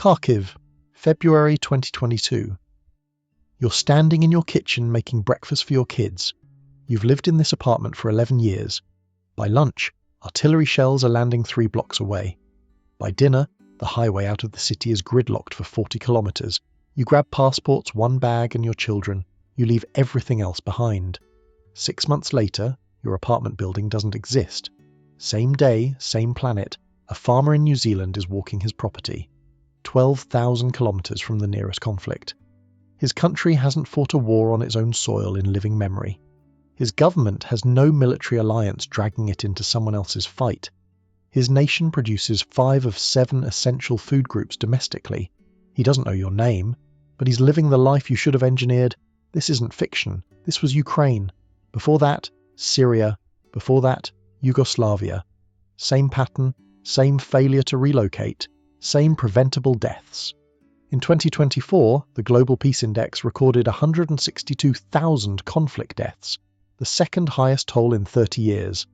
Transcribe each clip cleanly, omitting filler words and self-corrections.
Kharkiv, February 2022. You're standing in your kitchen making breakfast for your kids. You've lived in this apartment for 11 years. By lunch, artillery shells are landing 3 blocks away. By dinner, the highway out of the city is gridlocked for 40 kilometers. You grab passports, one bag, and your children. You leave everything else behind. 6 months later, your apartment building doesn't exist. Same day, same planet, a farmer in New Zealand is walking his property. 12,000 kilometers from the nearest conflict. His country hasn't fought a war on its own soil in living memory. His government has no military alliance dragging it into someone else's fight. His nation produces 5 of 7 essential food groups domestically. He doesn't know your name, but he's living the life you should have engineered. This isn't fiction. This was Ukraine. Before that, Syria. Before that, Yugoslavia. Same pattern, same failure to relocate, same preventable deaths. In 2024, the Global Peace Index recorded 162,000 conflict deaths, the second highest toll in 30 years.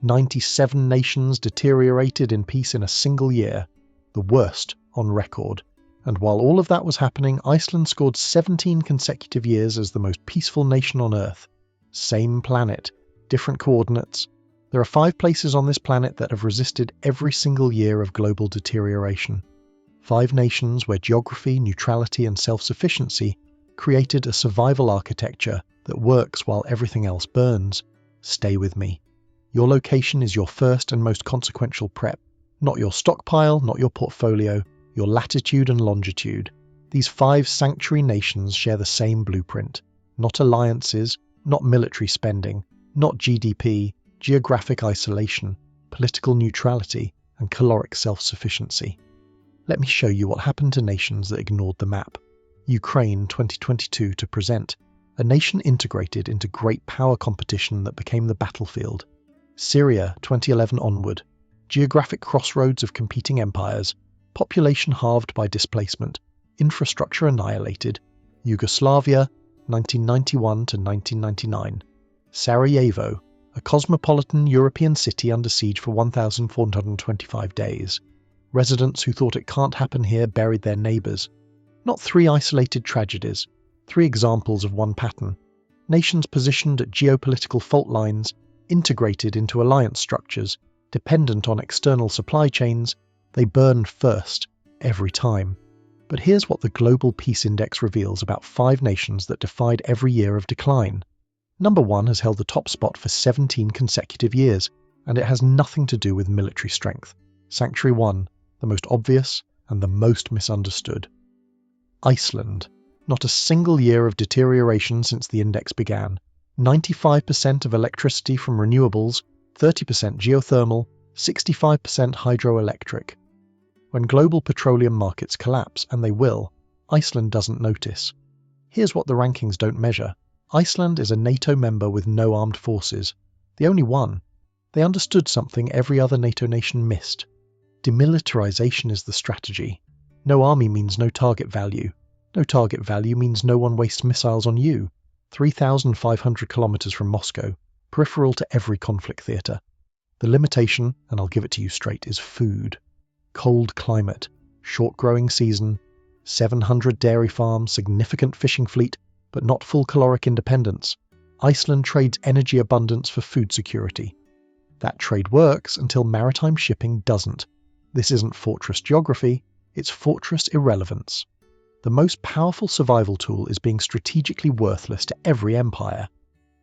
97 nations deteriorated in peace in a single year, the worst on record. And while all of that was happening, Iceland scored 17 consecutive years as the most peaceful nation on Earth. Same planet, different coordinates. There are 5 places on this planet that have resisted every single year of global deterioration. 5 nations where geography, neutrality, and self-sufficiency created a survival architecture that works while everything else burns. Stay with me. Your location is your first and most consequential prep. Not your stockpile, not your portfolio, your latitude and longitude. These 5 sanctuary nations share the same blueprint. Not alliances, not military spending, not GDP, geographic isolation, political neutrality, and caloric self-sufficiency. Let me show you what happened to nations that ignored the map. Ukraine 2022 to present, a nation integrated into great power competition that became the battlefield. Syria 2011 onward, geographic crossroads of competing empires, population halved by displacement, infrastructure annihilated. Yugoslavia 1991 to 1999. Sarajevo, a cosmopolitan European city under siege for 1,425 days. Residents who thought it can't happen here buried their neighbours. Not 3 isolated tragedies, 3 examples of one pattern. Nations positioned at geopolitical fault lines, integrated into alliance structures, dependent on external supply chains, they burn first, every time. But here's what the Global Peace Index reveals about 5 nations that defied every year of decline. Number 1 has held the top spot for 17 consecutive years, and it has nothing to do with military strength. Sanctuary 1, the most obvious and the most misunderstood. Iceland. Not a single year of deterioration since the index began. 95% of electricity from renewables, 30% geothermal, 65% hydroelectric. When global petroleum markets collapse, and they will, Iceland doesn't notice. Here's what the rankings don't measure. Iceland is a NATO member with no armed forces. The only one. They understood something every other NATO nation missed. Demilitarization is the strategy. No army means no target value. No target value means no one wastes missiles on you. 3,500 kilometers from Moscow, peripheral to every conflict theatre. The limitation, and I'll give it to you straight, is food. Cold climate, short growing season, 700 dairy farms, significant fishing fleet, but not full caloric independence. Iceland trades energy abundance for food security. That trade works until maritime shipping doesn't. This isn't fortress geography, it's fortress irrelevance. The most powerful survival tool is being strategically worthless to every empire.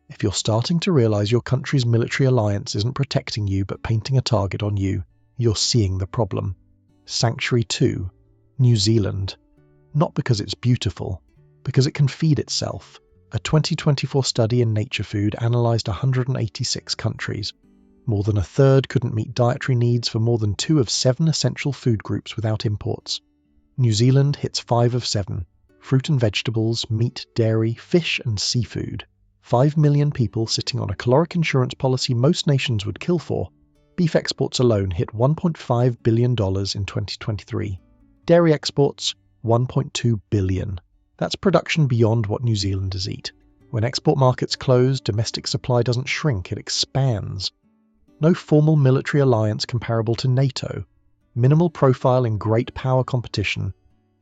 If you're starting to realize your country's military alliance isn't protecting you but painting a target on you, you're seeing the problem. Sanctuary 2, New Zealand. Not because it's beautiful, because it can feed itself. A 2024 study in Nature Food analysed 186 countries. More than a third couldn't meet dietary needs for more than 2 of 7 essential food groups without imports. New Zealand hits 5 of 7. Fruit and vegetables, meat, dairy, fish and seafood. 5 million people sitting on a caloric insurance policy most nations would kill for. Beef exports alone hit $1.5 billion in 2023. Dairy exports, $1.2 billion. That's production beyond what New Zealanders eat. When export markets close, domestic supply doesn't shrink, it expands. No formal military alliance comparable to NATO. Minimal profile in great power competition.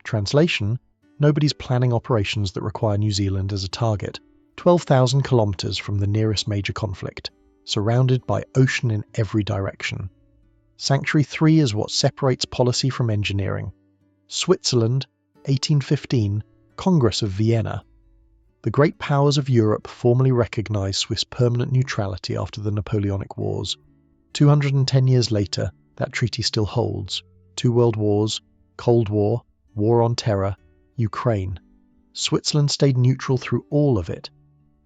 Translation: nobody's planning operations that require New Zealand as a target, 12,000 kilometres from the nearest major conflict, surrounded by ocean in every direction. Sanctuary 3 is what separates policy from engineering. Switzerland, 1815, Congress of Vienna. The great powers of Europe formally recognised Swiss permanent neutrality after the Napoleonic Wars. 210 years later, that treaty still holds. 2 world wars, Cold War, War on Terror, Ukraine. Switzerland stayed neutral through all of it,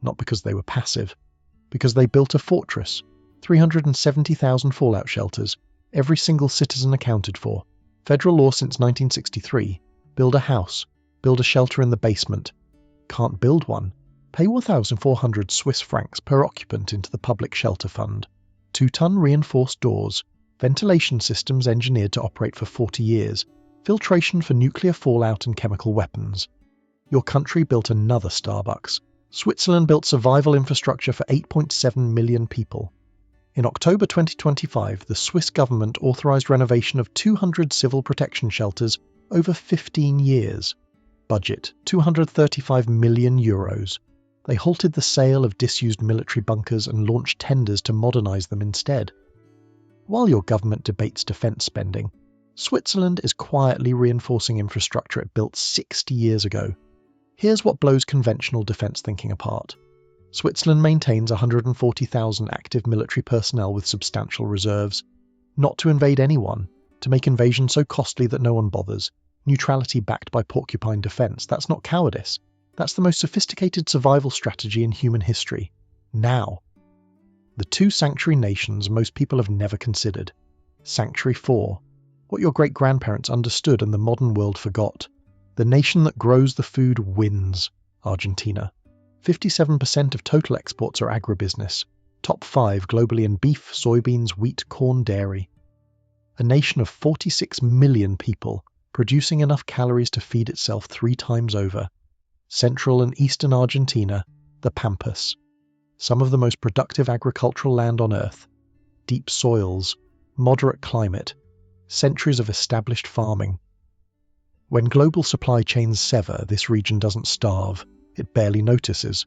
not because they were passive, because they built a fortress, 370,000 fallout shelters, every single citizen accounted for. Federal law since 1963, build a house, build a shelter in the basement. Can't build one? Pay 1,400 Swiss francs per occupant into the public shelter fund. 2-ton reinforced doors, ventilation systems engineered to operate for 40 years, filtration for nuclear fallout and chemical weapons. Your country built another Starbucks. Switzerland built survival infrastructure for 8.7 million people. In October 2025, the Swiss government authorised renovation of 200 civil protection shelters over 15 years. Budget: €235 million. They halted the sale of disused military bunkers and launched tenders to modernise them instead. While your government debates defence spending, Switzerland is quietly reinforcing infrastructure it built 60 years ago. Here's what blows conventional defence thinking apart. Switzerland maintains 140,000 active military personnel with substantial reserves. Not to invade anyone, to make invasion so costly that no one bothers. Neutrality backed by porcupine defence, that's not cowardice. That's the most sophisticated survival strategy in human history. Now. The 2 sanctuary nations most people have never considered. Sanctuary 4. What your great-grandparents understood and the modern world forgot. The nation that grows the food wins. Argentina. 57% of total exports are agribusiness. Top 5 globally in beef, soybeans, wheat, corn, dairy. A nation of 46 million people, producing enough calories to feed itself 3 times over. Central and eastern Argentina, the Pampas. Some of the most productive agricultural land on Earth. Deep soils, moderate climate, centuries of established farming. When global supply chains sever, this region doesn't starve, it barely notices.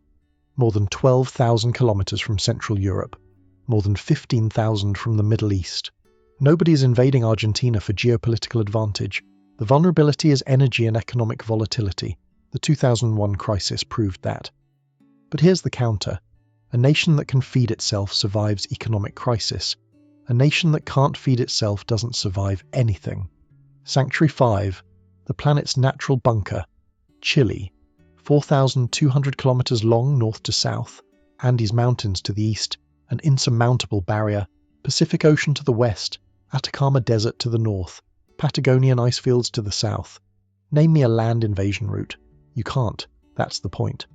More than 12,000 kilometres from Central Europe, more than 15,000 from the Middle East. Nobody is invading Argentina for geopolitical advantage. The vulnerability is energy and economic volatility. The 2001 crisis proved that. But here's the counter. A nation that can feed itself survives economic crisis. A nation that can't feed itself doesn't survive anything. Sanctuary 5, the planet's natural bunker. Chile, 4,200 kilometers long north to south. Andes Mountains to the east, an insurmountable barrier. Pacific Ocean to the west. Atacama Desert to the north. Patagonian icefields to the south. Name me a land invasion route. You can't. That's the point.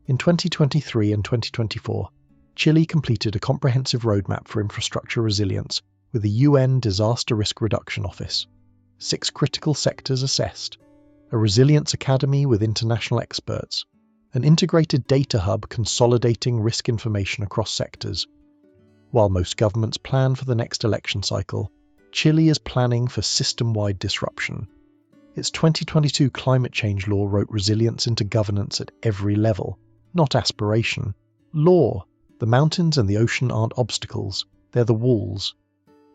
In 2023 and 2024, Chile completed a comprehensive roadmap for infrastructure resilience with the UN Disaster Risk Reduction Office. 6 critical sectors assessed. A resilience academy with international experts. An integrated data hub consolidating risk information across sectors. While most governments plan for the next election cycle, Chile is planning for system-wide disruption. Its 2022 climate change law wrote resilience into governance at every level, not aspiration. Law. The mountains and the ocean aren't obstacles, they're the walls.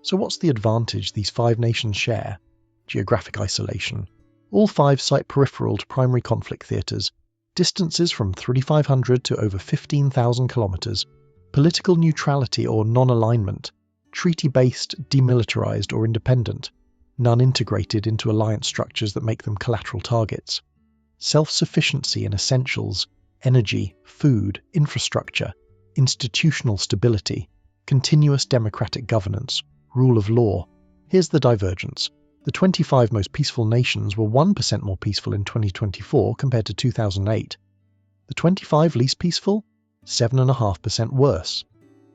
So what's the advantage these 5 nations share? Geographic isolation. All 5 site peripheral to primary conflict theatres, distances from 3,500 to over 15,000 kilometres, political neutrality or non-alignment, treaty-based, demilitarised or independent, none integrated into alliance structures that make them collateral targets. Self-sufficiency in essentials, energy, food, infrastructure, institutional stability, continuous democratic governance, rule of law. Here's the divergence. The 25 most peaceful nations were 1% more peaceful in 2024 compared to 2008. The 25 least peaceful? 7.5% worse.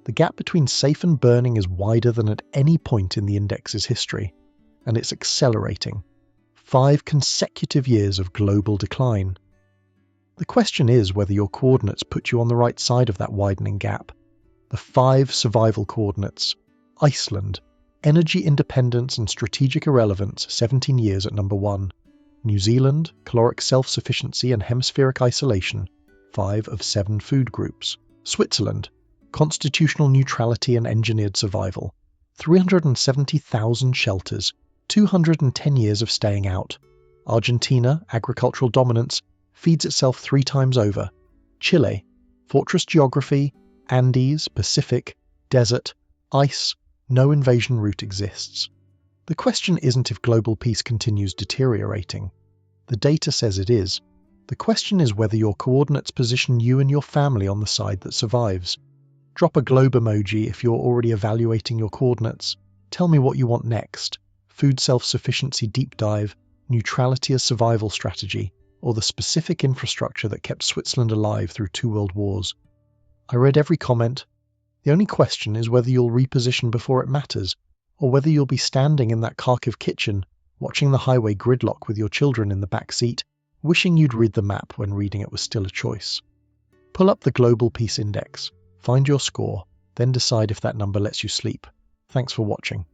The gap between safe and burning is wider than at any point in the index's history, and it's accelerating. 5 consecutive years of global decline. The question is whether your coordinates put you on the right side of that widening gap. The 5 survival coordinates. Iceland. Energy independence and strategic irrelevance, 17 years at number 1. New Zealand, caloric self-sufficiency and hemispheric isolation, 5 of 7 food groups. Switzerland, constitutional neutrality and engineered survival, 370,000 shelters, 210 years of staying out. Argentina, agricultural dominance, feeds itself 3 times over. Chile, fortress geography, Andes, Pacific, desert, ice, no invasion route exists. The question isn't if global peace continues deteriorating. The data says it is. The question is whether your coordinates position you and your family on the side that survives. Drop a globe emoji if you're already evaluating your coordinates. Tell me what you want next. Food self-sufficiency deep dive, neutrality as survival strategy, or the specific infrastructure that kept Switzerland alive through 2 world wars. I read every comment. The only question is whether you'll reposition before it matters, or whether you'll be standing in that Kharkiv kitchen, watching the highway gridlock with your children in the back seat, wishing you'd read the map when reading it was still a choice. Pull up the Global Peace Index, find your score, then decide if that number lets you sleep. Thanks for watching.